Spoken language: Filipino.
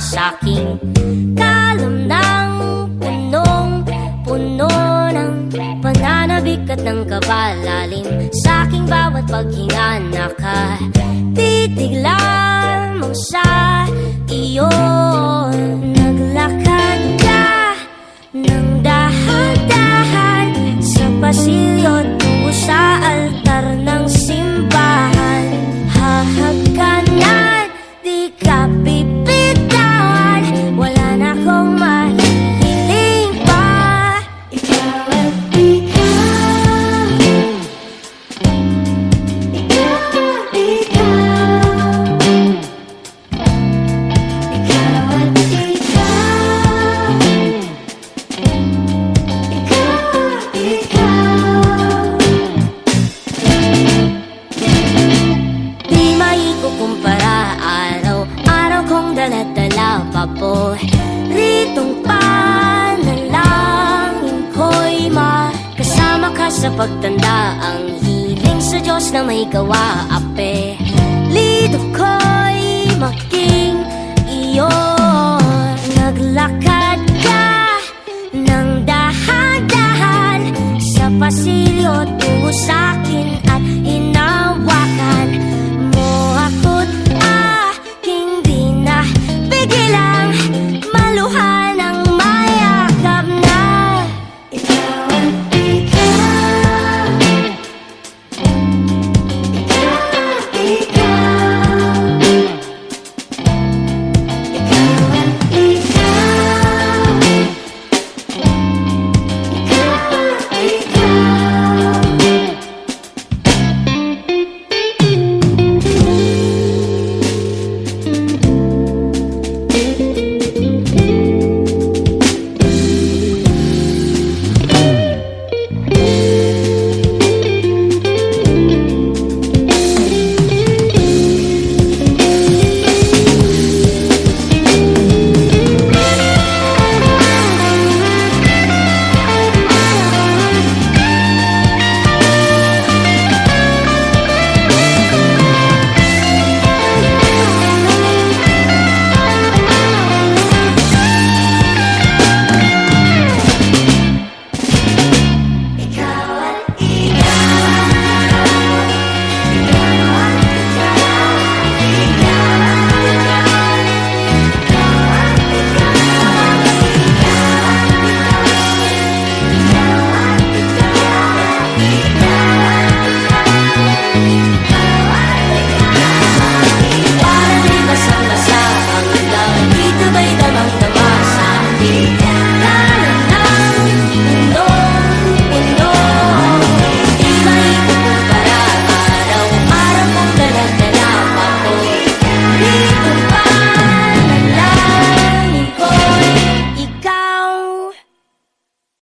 sa'king kalam ng punong-puno ng pananabik at ng kabalalim. Sa'king bawat paghinga nakatitig lamang sa iyo. Naglakad ka ng dahan-dahan sa pasilyo tungo sa altar ng simbahan. Hahagkanan, di ka bibitawan, wala na akong mahihiling pa. Ikaw at ikaw, ikaw at ikaw, ikaw at ikaw, ikaw at ikaw. Di maikukumpara, araw-araw kong dala-dala paboritong panalangin ko'y makasama ka sa pagtanda. Ang hiling sa Diyos na may gawa, apelido ko'y